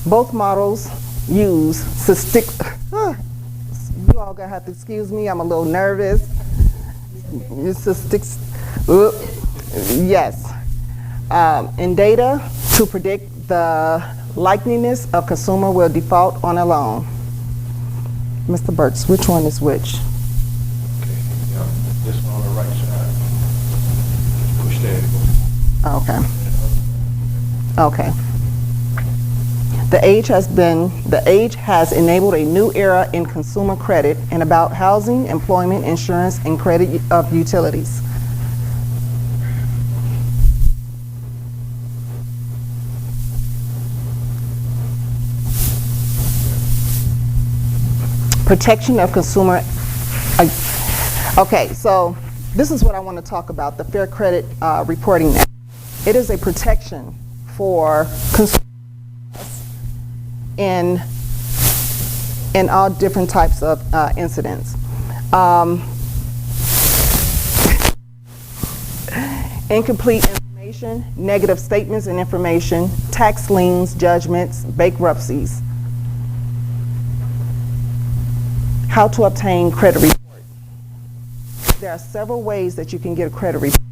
Both models use statistics. You all gonna have to excuse me, I'm a little nervous. Statistics, yes. In data to predict the likeliness of consumer will default on a loan. Mr. Burks, which one is which? Okay, yeah, this one on the right side. Just push that. Okay. The age has enabled a new era in consumer credit and about housing, employment, insurance, and credit of utilities. Protection of consumer. Okay, so this is what I want to talk about, the Fair Credit Reporting Act. It is a protection for consumers in all different types of incidents. Incomplete information, negative statements and information, tax liens, judgments, bankruptcies. How to obtain credit report. There are several ways that you can get a credit report.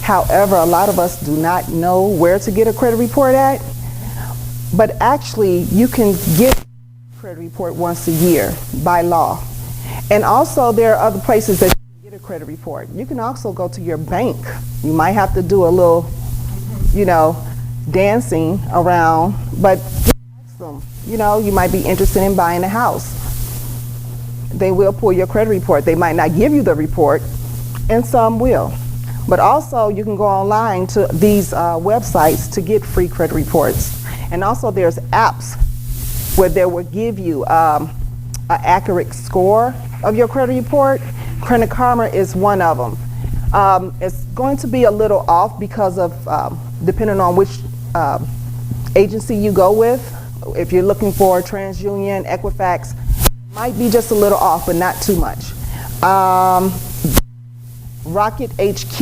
However, a lot of us do not know where to get a credit report at, but actually you can get a credit report once a year by law. And also there are other places that you can get a credit report. You can also go to your bank. You might have to do a little, dancing around, but just ask them, you might be interested in buying a house. They will pull your credit report. They might not give you the report, and some will. But also you can go online to these websites to get free credit reports. And also there's apps where they will give you an accurate score of your credit report. Credit Karma is one of them. It's going to be a little off because of depending on which agency you go with. If you're looking for TransUnion, Equifax, might be just a little off, but not too much. Rocket HQ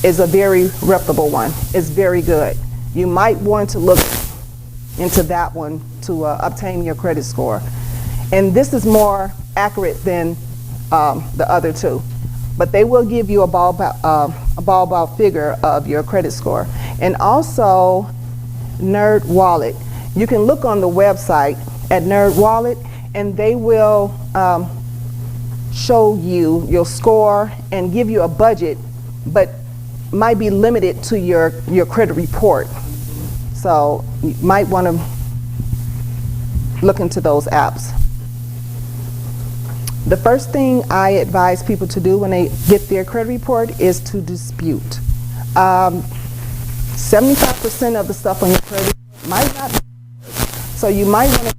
is a very reputable one. It's very good. You might want to look into that one to obtain your credit score. And this is more accurate than the other two. But they will give you a ballpark figure of your credit score. And also Nerd Wallet. You can look on the website at Nerd Wallet, and they will show you your score and give you a budget, but might be limited to your credit report. So you might want to look into those apps. The first thing I advise people to do when they get their credit report is to dispute. 75% of the stuff on your credit report might not be, so you might want to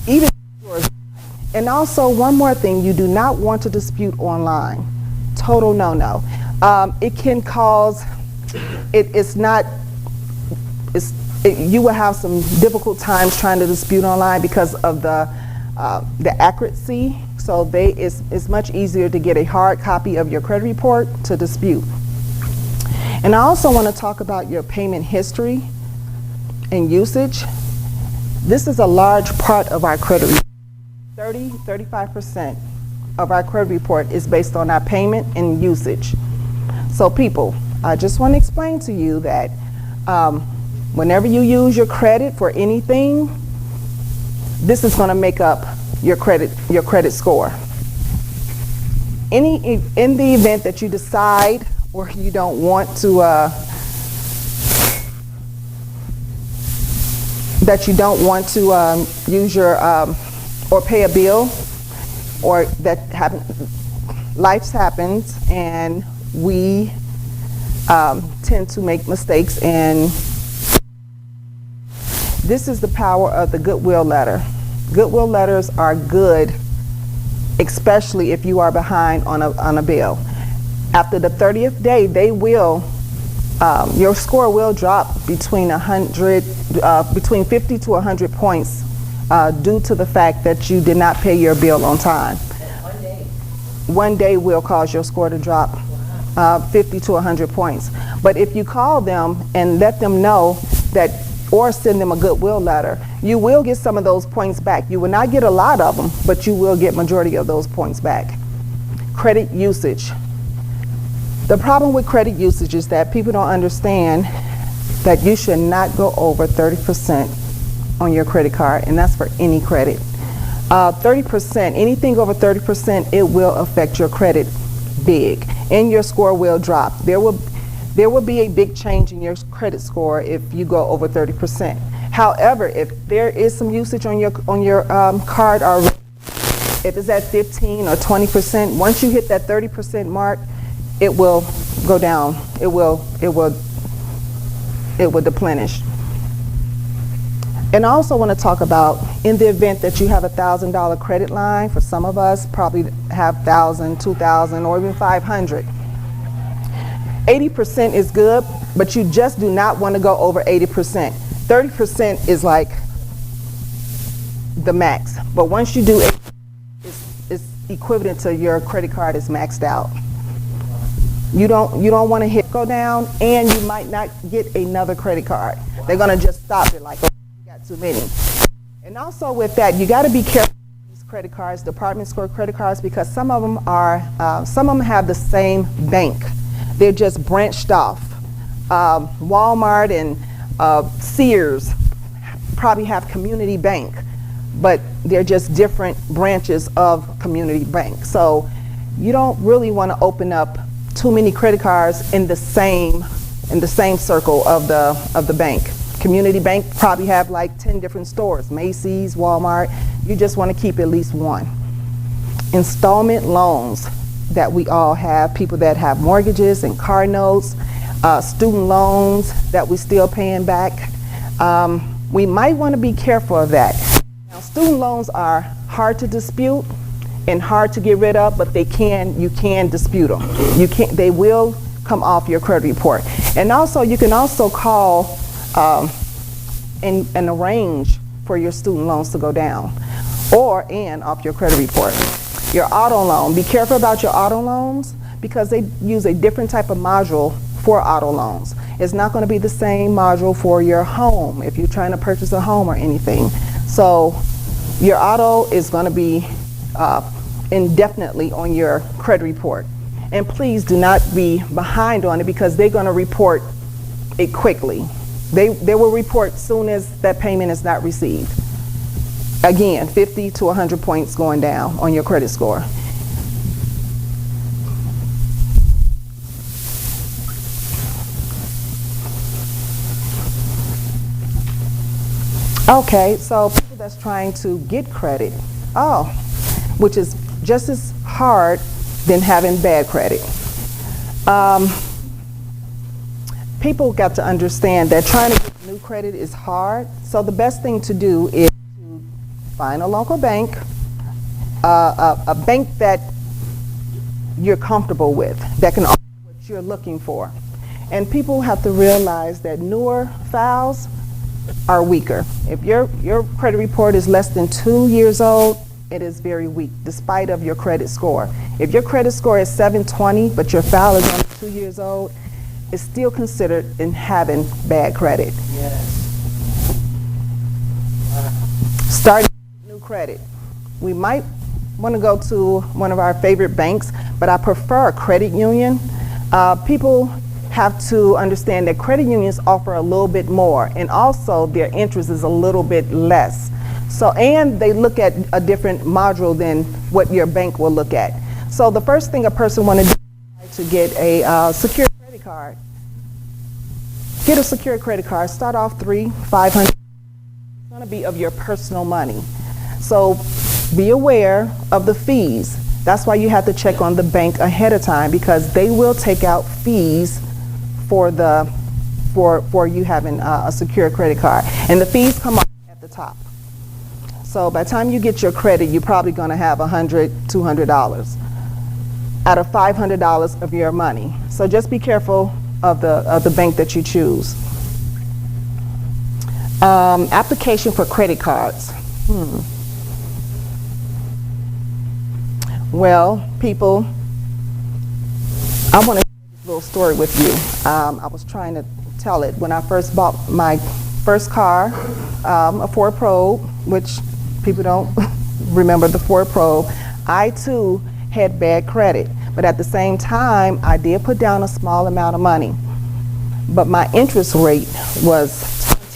even yours. And also one more thing, you do not want to dispute online. Total no-no. It can cause, you will have some difficult times trying to dispute online because of the accuracy. So it's much easier to get a hard copy of your credit report to dispute. And I also want to talk about your payment history and usage. This is a large part of our credit report. 35% of our credit report is based on our payment and usage. So people, I just want to explain to you that whenever you use your credit for anything, this is going to make up your credit score. In the event that you decide or you don't want to use your or pay a bill, or life happens and we tend to make mistakes, and this is the power of the goodwill letter. Goodwill letters are good, especially if you are behind on a bill. After the 30th day, they will your score will drop between 50 to 100 points due to the fact that you did not pay your bill on time. One day will cause your score to drop 50 to 100 points. But if you call them and let them know that or send them a goodwill letter, you will get some of those points back. You will not get a lot of them, but you will get majority of those points back. Credit usage. The problem with credit usage is that people don't understand that you should not go over 30% on your credit card, and that's for any credit. 30%, anything over 30%, it will affect your credit big, and your score will drop. There will be a big change in your credit score if you go over 30%. However, if there is some usage on your card already, if it's at 15 or 20%, once you hit that 30% mark, it will go down. It will deplenish. And I also want to talk about, in the event that you have a $1,000 credit line, for some of us probably have $1,000, $2,000, or even $500. 80% is good, but you just do not want to go over 80%. 30% is like the max, but once you do it, it's equivalent to your credit card is maxed out. You don't want to go down, and you might not get another credit card. They're going to just stop it like, oh, you got too many. And also with that, you got to be careful with these credit cards, department store credit cards, because some of them have the same bank. They're just branched off. Walmart and Sears probably have Community Bank, but they're just different branches of Community Bank. So you don't really want to open up too many credit cards in the same circle of the bank. Community Bank probably have like 10 different stores, Macy's, Walmart. You just want to keep at least one. Installment loans that we all have, people that have mortgages and car notes, student loans that we're still paying back. We might want to be careful of that. Now, student loans are hard to dispute and hard to get rid of, but you can dispute them. They will come off your credit report. And also, you can also call and arrange for your student loans to go down and off your credit report. Your auto loan, be careful about your auto loans, because they use a different type of module for auto loans. It's not going to be the same module for your home if you're trying to purchase a home or anything. So your auto is going to be indefinitely on your credit report. And please do not be behind on it, because they're going to report it quickly. They will report soon as that payment is not received. Again, 50 to 100 points going down on your credit score. Okay, so people that's trying to get credit, which is just as hard than having bad credit. People got to understand that trying to get new credit is hard, so the best thing to do is to find a local bank, a bank that you're comfortable with, that can offer what you're looking for. And people have to realize that newer files are weaker. If your credit report is less than 2 years old, it is very weak, despite of your credit score. If your credit score is 720, but your file is only 2 years old, it's still considered in having bad credit. Yes. Starting new credit. We might want to go to one of our favorite banks, but I prefer a credit union. People have to understand that credit unions offer a little bit more, and also their interest is a little bit less. So, and they look at a different module than what your bank will look at. So the first thing a person want to do is to get a secure credit card. Get a secure credit card. Start off $300, $500. It's going to be of your personal money. So be aware of the fees. That's why you have to check on the bank ahead of time, because they will take out fees for you having a secure credit card, and the fees come off at the top. So by the time you get your credit, you're probably going to have $100, $200 out of $500 of your money. So just be careful of the bank that you choose. Application for credit cards. Well, people, I want to share this little story with you. I was trying to tell it when I first bought my first car, a Ford Probe, which people don't remember the Ford Probe. I too had bad credit, but at the same time, I did put down a small amount of money. But my interest rate was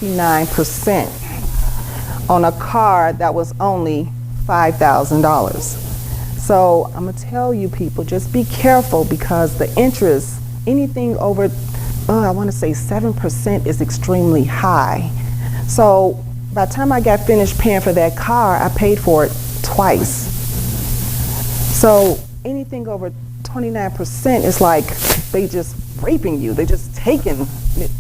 29% on a car that was only $5,000. So I'm gonna tell you people, just be careful, because the interest, anything over, I wanna say 7% is extremely high. So by the time I got finished paying for that car, I paid for it twice. So anything over 29% is like they just raping you. They're just taking,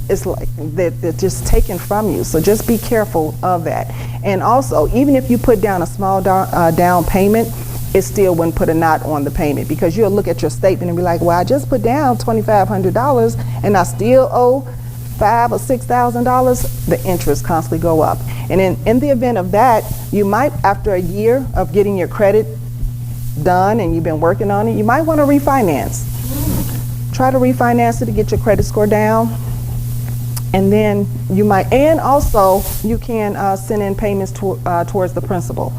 it's like they're just taking from you. So just be careful of that. And also, even if you put down a small down payment, it still wouldn't put a knot on the payment, because you'll look at your statement and be like, well, I just put down $2,500 and I still owe $5,000 or $6,000. The interest constantly go up. And in the event of that, you might, after a year of getting your credit done and you've been working on it, you might want to refinance. Try to refinance it to get your credit score down. And then you might, and also you can send in payments towards the principal.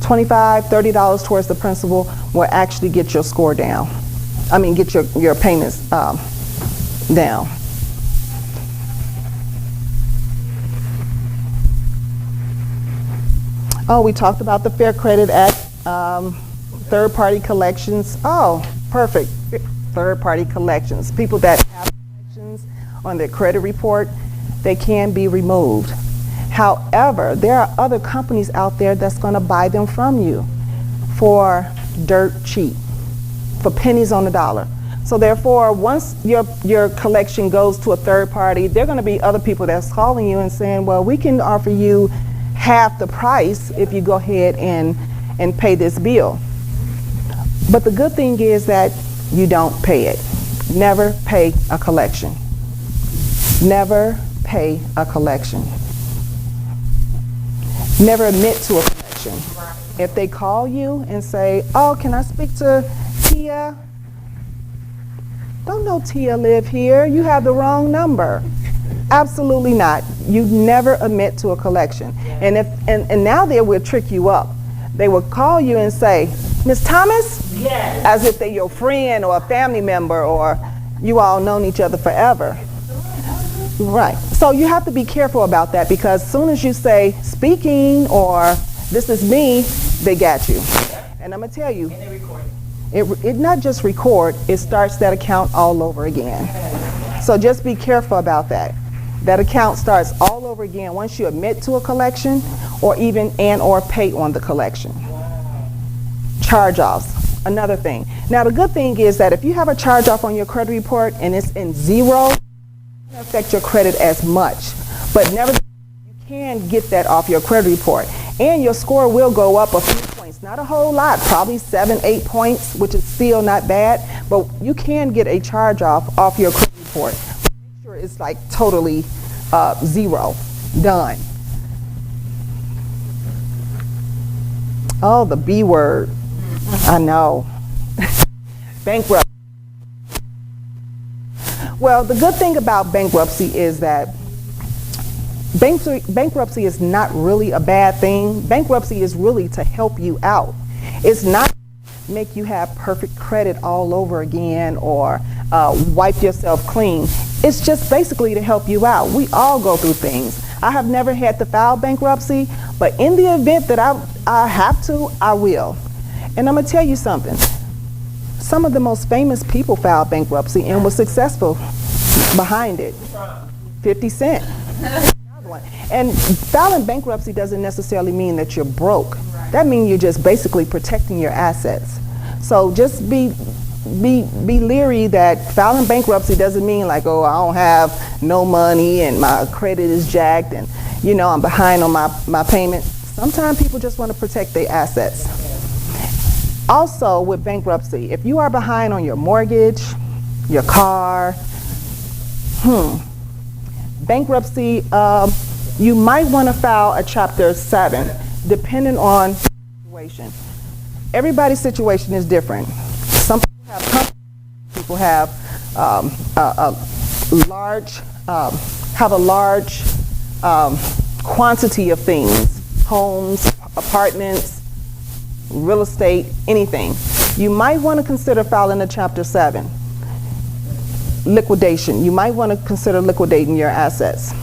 $25, $30 towards the principal will actually get your score down. I mean, get your payments down. Oh, we talked about the Fair Credit Act, third-party collections. Oh, perfect. Third-party collections. People that have collections on their credit report, they can be removed. However, there are other companies out there that's going to buy them from you for dirt cheap, for pennies on the dollar. So therefore, once your collection goes to a third party, there are going to be other people that's calling you and saying, well, we can offer you half the price if you go ahead and pay this bill. But the good thing is that you don't pay it. Never pay a collection. Never pay a collection. Never admit to a collection. If they call you and say, oh, can I speak to Tia? Don't know Tia live here. You have the wrong number. Absolutely not. You never admit to a collection. And now they will trick you up. They will call you and say, Miss Thomas? Yes. As if they're your friend or a family member, or you all known each other forever. Right. So you have to be careful about that, because as soon as you say speaking or this is me, they got you. And I'm going to tell you, and they record it not just record, it starts that account all over again. So just be careful about that. That account starts all over again once you admit to a collection, or even or pay on the collection. Charge-offs, another thing. Now the good thing is that if you have a charge-off on your credit report and it's in zero, it doesn't affect your credit as much. But never, you can get that off your credit report. And your score will go up a few points. Not a whole lot, probably 7, 8 points, which is still not bad. But you can get a charge-off off your credit report. Make sure it's like totally zero, done. Oh, the B word. I know. Bankruptcy. Well, the good thing about bankruptcy is that bankruptcy is not really a bad thing. Bankruptcy is really to help you out. It's not to make you have perfect credit all over again or wipe yourself clean. It's just basically to help you out. We all go through things. I have never had to file bankruptcy, but in the event that I have to, I will. And I'm going to tell you something. Some of the most famous people filed bankruptcy and were successful behind it. 50 Cent. And filing bankruptcy doesn't necessarily mean that you're broke. That means you're just basically protecting your assets. So just be leery that filing bankruptcy doesn't mean like, oh, I don't have no money and my credit is jacked and, you know, I'm behind on my payment. Sometimes people just want to protect their assets. Also with bankruptcy, if you are behind on your mortgage, your car, bankruptcy, you might want to file a Chapter 7, depending on the situation. Everybody's situation is different. Some people have companies, people have a large quantity of things, homes, apartments, real estate, anything. You might want to consider filing a Chapter 7. Liquidation. You might want to consider liquidating your assets.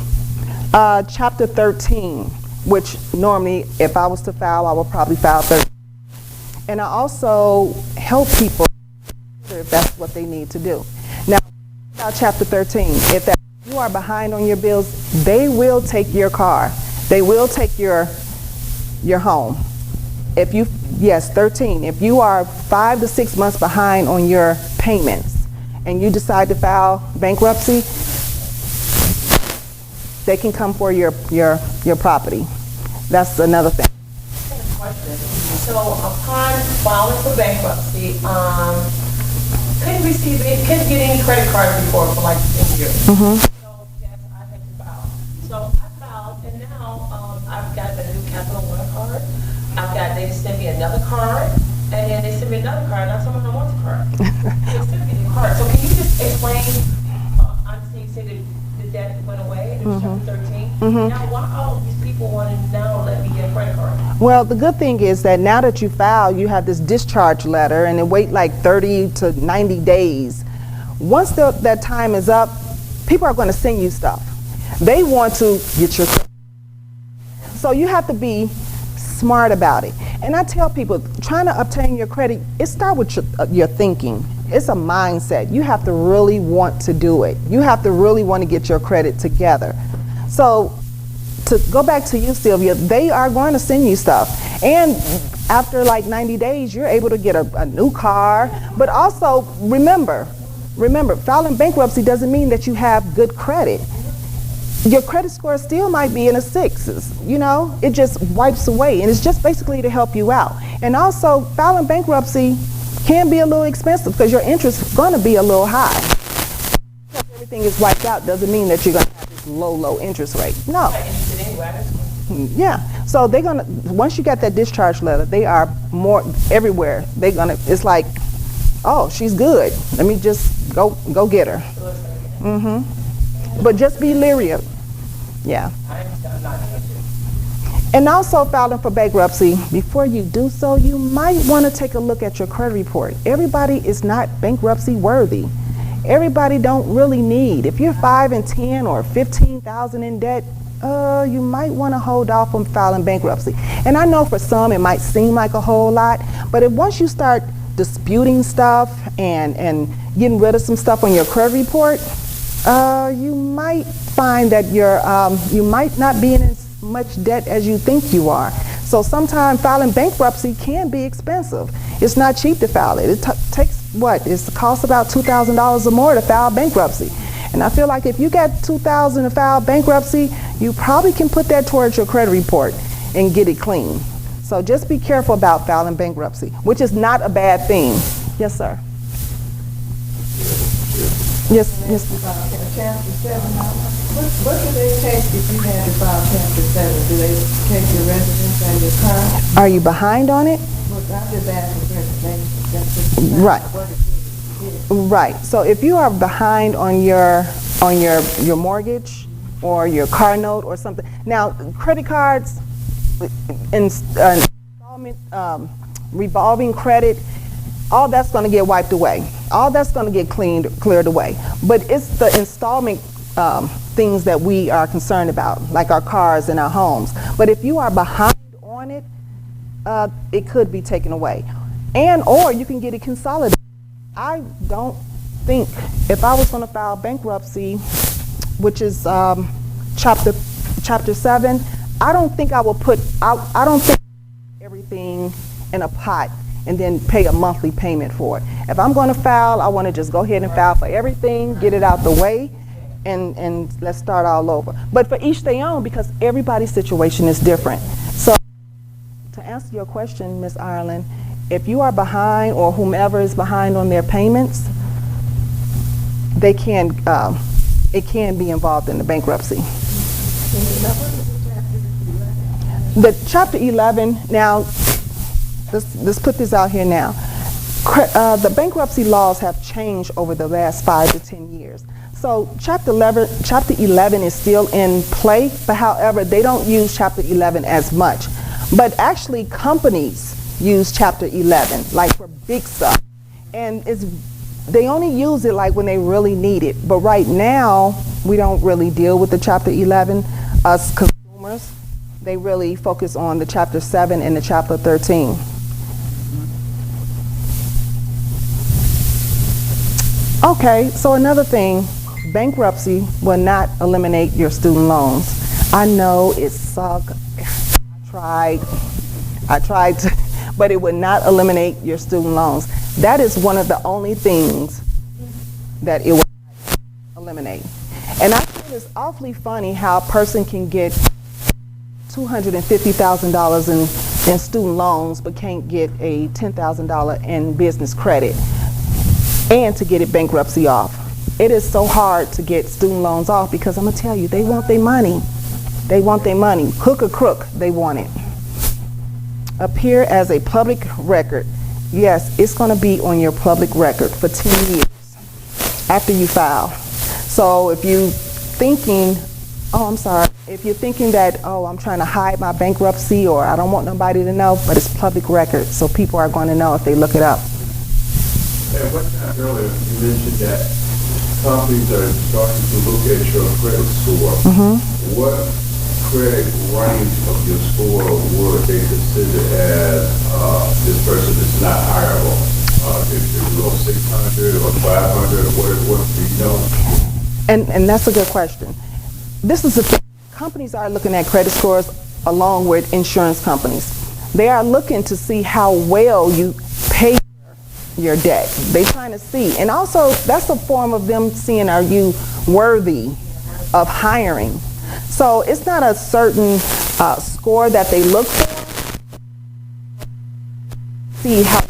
Chapter 13, which normally if I was to file, I would probably file 13. And I also help people if that's what they need to do. Now, about Chapter 13, if you are behind on your bills, they will take your car. They will take your home. If you, yes, 13, if you are 5 to 6 months behind on your payments and you decide to file bankruptcy, they can come for your property. That's another thing. I have a question. So upon filing for bankruptcy, couldn't get any credit cards before for like 10 years. Mm-hmm. So yes, I had to file. So I filed, and now I've got a new Capital One card. They sent me another card, and then they sent me another card. Now someone don't want the card. They sent me the card. So can you just explain? I understand you said that the debt went away. It was Chapter 13. Mm-hmm. Now why all these people want to now let me get a credit card? Well, the good thing is that now that you file, you have this discharge letter, and it wait like 30 to 90 days. Once that time is up, people are going to send you stuff. They want to get your credit. So you have to be smart about it. And I tell people, trying to obtain your credit, it starts with your thinking. It's a mindset. You have to really want to do it. You have to really want to get your credit together. So to go back to you, Sylvia, they are going to send you stuff. And after like 90 days, you're able to get a new car. But also, remember, filing bankruptcy doesn't mean that you have good credit. Your credit score still might be in the 6s, you know? It just wipes away, and it's just basically to help you out. And also, filing bankruptcy can be a little expensive because your interest is going to be a little high. Because everything is wiped out doesn't mean that you're going to have this low interest rate. No. Yeah. So they're going to, once you get that discharge letter, they are more everywhere. They're going to, it's like, oh, she's good. Let me just go get her. Mm-hmm. But just be leery of it. Yeah. And also filing for bankruptcy, before you do so, you might want to take a look at your credit report. Everybody is not bankruptcy worthy. Everybody don't really need. If you're 5 and 10 or 15,000 in debt, you might want to hold off on filing bankruptcy. And I know for some it might seem like a whole lot, but once you start disputing stuff and getting rid of some stuff on your credit report, you might find that you might not be in as much debt as you think you are. So sometimes filing bankruptcy can be expensive. It's not cheap to file it. It takes what? It costs about $2,000 or more to file bankruptcy. And I feel like if you got $2,000 to file bankruptcy, you probably can put that towards your credit report and get it clean. So just be careful about filing bankruptcy, which is not a bad thing. Yes, sir. Yes. Chapter 7, what do they take if you had to file Chapter 7? Do they take your residence and your car? Are you behind on it? Look, I'm just asking for information. Right. What it really is. Right. So if you are behind on your mortgage or your car note or something. Now, credit cards, installment, revolving credit, all that's going to get wiped away. All that's going to get cleared away. But it's the installment things that we are concerned about, like our cars and our homes. But if you are behind on it, it could be taken away. Or you can get it consolidated. I don't think, if I was going to file bankruptcy, which is chapter 7, I don't think I will I don't think everything in a pot and then pay a monthly payment for it. If I'm going to file, I want to just go ahead and file for everything, get it out the way, and let's start all over. But for each their own, because everybody's situation is different. So to answer your question, Ms. Ireland, if you are behind or whomever is behind on their payments, they can, it can be involved in the bankruptcy. The Chapter 11, now, let's put this out here now. The bankruptcy laws have changed over the last 5 to 10 years. So chapter 11 is still in play, but however, they don't use chapter 11 as much. But actually, companies use chapter 11, like for big stuff. And they only use it like when they really need it. But right now, we don't really deal with the chapter 11. Us consumers, they really focus on the chapter 7 and the chapter 13. Okay, so another thing, bankruptcy will not eliminate your student loans. I know it sucked. I tried to, but it would not eliminate your student loans. That is one of the only things that it would not eliminate. And I think it's awfully funny how a person can get $250,000 in student loans but can't get a $10,000 in business credit and to get it bankruptcy off. It is so hard to get student loans off because I'm going to tell you, they want their money. They want their money. Hook or crook, they want it. Appear as a public record. Yes, it's going to be on your public record for 10 years after you file. So if you're thinking, if you're thinking that, I'm trying to hide my bankruptcy or I don't want nobody to know, but it's public record, so people are going to know if they look it up. At one time earlier, you mentioned that companies are starting to look at your credit score. What credit range of your score would they consider as this person is not hireable? If you're below 600 or 500 or what do you know? And that's a good question. This is the thing. Companies are looking at credit scores along with insurance companies. They are looking to see how well you pay your debt. They're trying to see. And also, that's a form of them seeing, are you worthy of hiring? So it's not a certain score that they look for. See how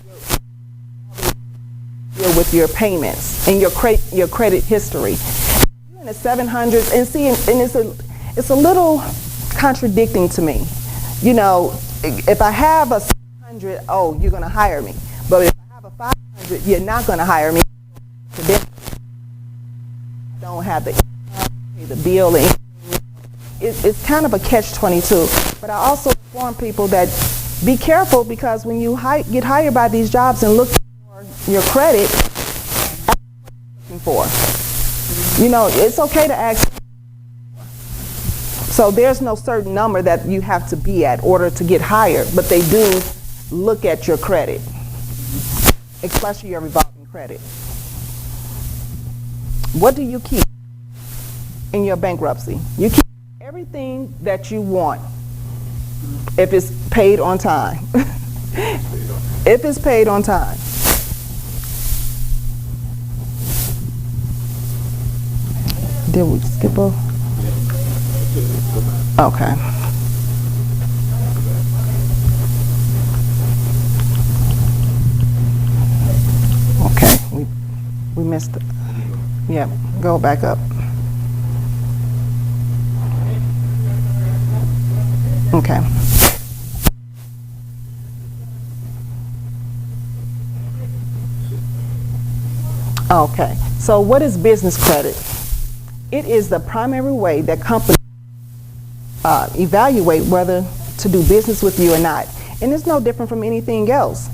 you deal with your payments and your credit history. You're in the 700s, and see, and it's a little contradicting to me. You know, if I have a 700, you're going to hire me. But if I have a 500, you're not going to hire me. I don't have the income, pay the bill, and it's kind of a catch-22. But I also inform people that be careful, because when you get hired by these jobs and look for your credit, ask what you're looking for. You know, it's okay to ask. So there's no certain number that you have to be at in order to get hired, but they do look at your credit, especially your revolving credit. What do you keep in your bankruptcy? You keep everything that you want if it's paid on time. If it's paid on time. Did we skip over? Okay. Okay, we missed it. Yeah, go back up. Okay. Okay, so what is business credit? It is the primary way that companies evaluate whether to do business with you or not. And it's no different from anything else.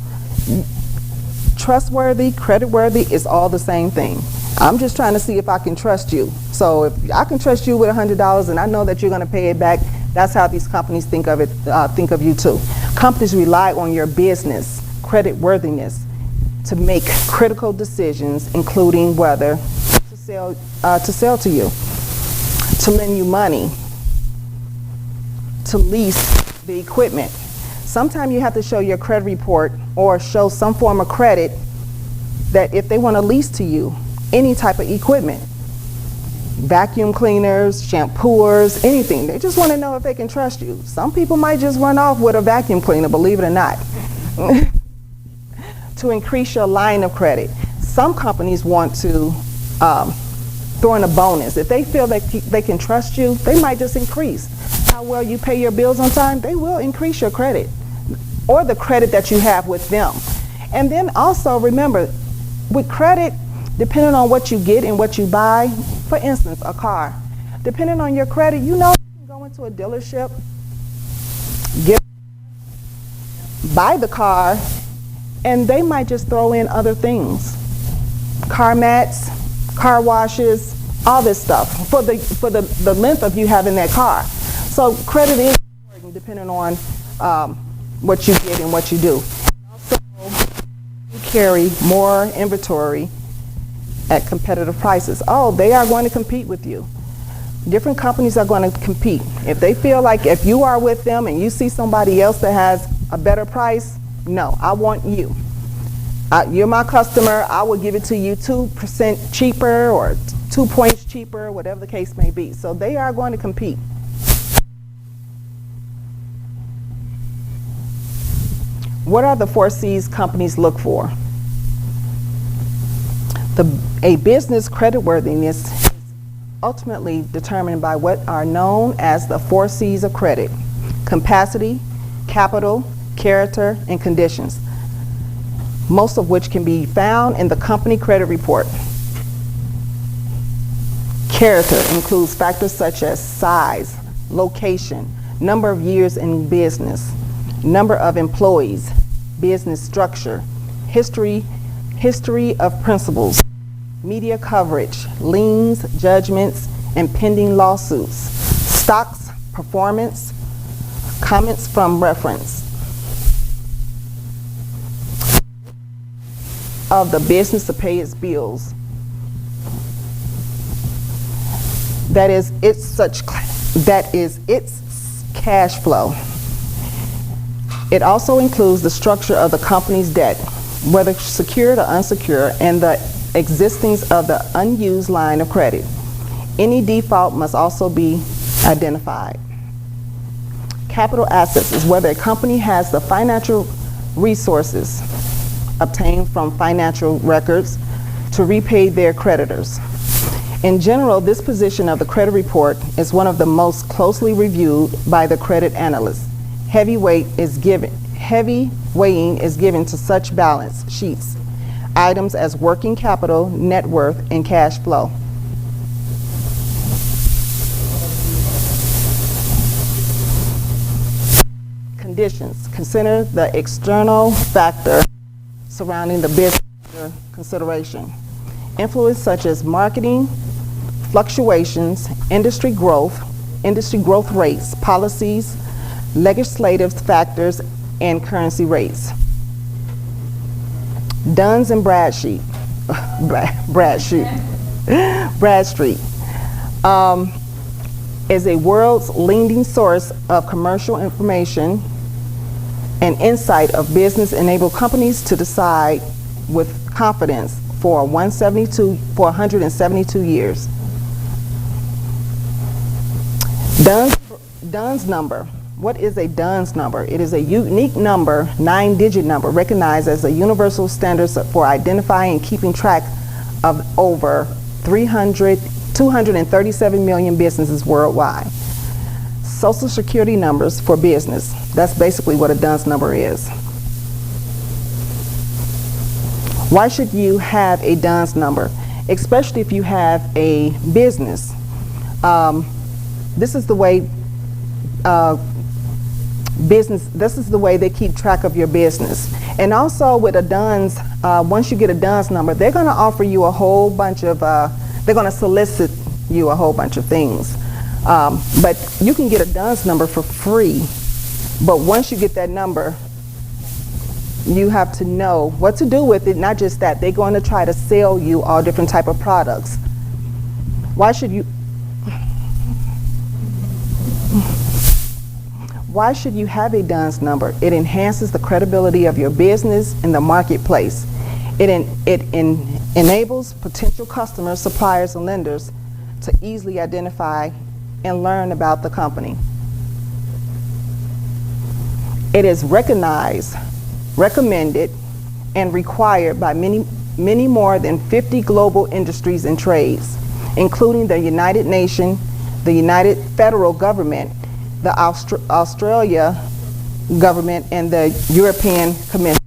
Trustworthy, creditworthy is all the same thing. I'm just trying to see if I can trust you. So if I can trust you with $100 and I know that you're going to pay it back, that's how these companies think of it. Think of you too. Companies rely on your business creditworthiness to make critical decisions, including whether to sell to you, to lend you money, to lease the equipment. Sometimes you have to show your credit report or show some form of credit that if they want to lease to you any type of equipment, vacuum cleaners, shampoos, anything. They just want to know if they can trust you. Some people might just run off with a vacuum cleaner, believe it or not. To increase your line of credit. Some companies want to throw in a bonus. If they feel that they can trust you, they might just increase how well you pay your bills on time. They will increase your credit or the credit that you have with them. And then also remember, with credit, depending on what you get and what you buy, for instance, a car, depending on your credit, you know, you can go into a dealership, buy the car, and they might just throw in other things. Car mats, car washes, all this stuff for the length of you having that car. So credit is important depending on what you get and what you do. Also, you carry more inventory at competitive prices. Oh, they are going to compete with you. Different companies are going to compete. If they feel like if you are with them and you see somebody else that has a better price, no, I want you. You're my customer, I will give it to you 2% cheaper or 2 points cheaper, whatever the case may be. So they are going to compete. What are the 4 C's companies look for? A business creditworthiness is ultimately determined by what are known as the 4 C's of credit: capacity, capital, character, and conditions, most of which can be found in the company credit report. Character includes factors such as size, location, number of years in business, number of employees, business structure, history of principals, media coverage, liens, judgments, and pending lawsuits, stocks, performance, comments from reference of the business to pay its bills. That is its cash flow. It also includes the structure of the company's debt, whether secured or unsecured, and the existence of the unused line of credit. Any default must also be identified. Capital assets is whether a company has the financial resources obtained from financial records to repay their creditors. In general, this position of the credit report is one of the most closely reviewed by the credit analyst. Heavy weighing is given to such balance sheets items as working capital, net worth, and cash flow. Conditions. Consider the external factor surrounding the business under consideration. Influence such as marketing, fluctuations, industry growth rates, policies, legislative factors, and currency rates. Duns and Bradstreet is a world's leading source of commercial information and insight of business, enable companies to decide with confidence for 172 years. Duns number. What is a Duns number? It is a unique number, 9-digit number, recognized as a universal standard for identifying and keeping track of over 237 million businesses worldwide. Social Security numbers for business. That's basically what a Duns number is. Why should you have a Duns number? Especially if you have a business. This is the way this is the way they keep track of your business. And also with a Duns, once you get a Duns number, they're going to offer you a whole bunch of, they're going to solicit you a whole bunch of things. But you can get a Duns number for free. But once you get that number, you have to know what to do with it. Not just that, they're going to try to sell you all different type of products. Why should you have a Duns number? It enhances the credibility of your business in the marketplace. It enables potential customers, suppliers, and lenders to easily identify and learn about the company. It is recognized, recommended, and required by many more than 50 global industries and trades, including the United Nations, the United Federal Government, the Australia government, and the European Commission.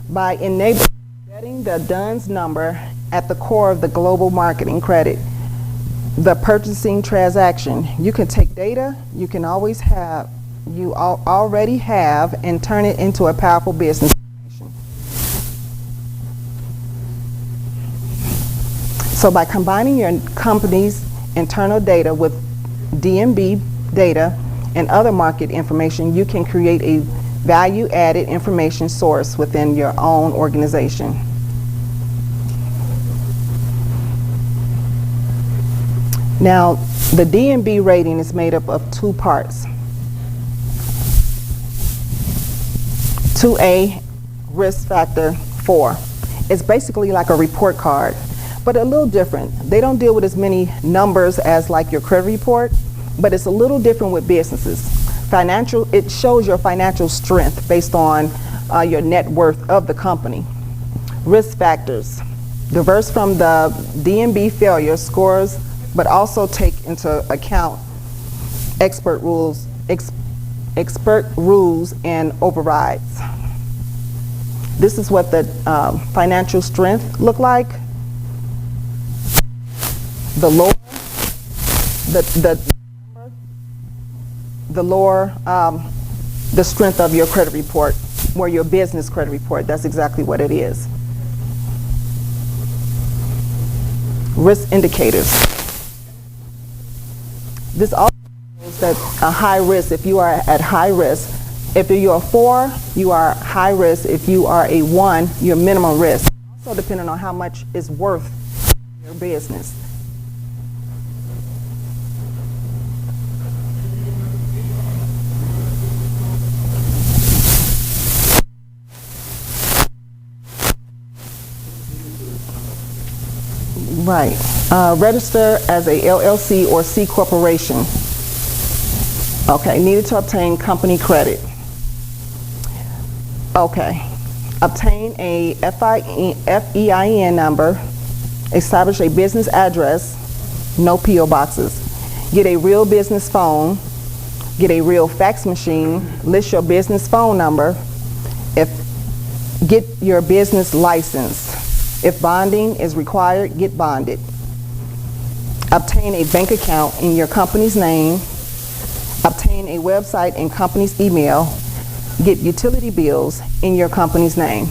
By enabling Setting the DUNS number at the core of the global marketing credit. The purchasing transaction. You can take data you can always have, already have, and turn it into a powerful business information. So by combining your company's internal data with DMB data and other market information, you can create a value-added information source within your own organization. Now, the DMB rating is made up of two parts. 2A, risk factor 4. It's basically like a report card, but a little different. They don't deal with as many numbers as like your credit report, but it's a little different with businesses. It shows your financial strength based on your net worth of the company. Risk factors. Diverse from the DMB failure scores, but also take into account expert rules and overrides. This is what the financial strength look like. The lower, the strength of your credit report, or your business credit report. That's exactly what it is. Risk indicators. This also shows that a high risk, if you are at high risk. If you're a 4, you are high risk. If you are a 1, you're minimum risk. Also depending on how much is worth your business. Right. Register as a LLC or C corporation. Okay. Needed to obtain company credit. Okay. Obtain a FEIN number. Establish a business address. No P.O. boxes. Get a real business phone. Get a real fax machine. List your business phone number. Get your business license. If bonding is required, get bonded. Obtain a bank account in your company's name. Obtain a website and company's email. Get utility bills in your company's name.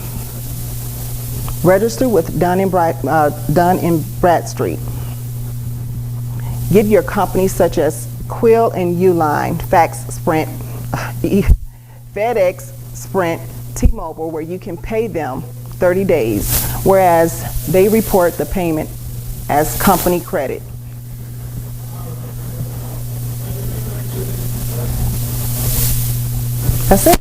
Register with Dun & Bradstreet. Get your companies such as Quill and Uline, Fax, Sprint, FedEx, Sprint, T-Mobile, where you can pay them 30 days, whereas they report the payment as company credit. That's it.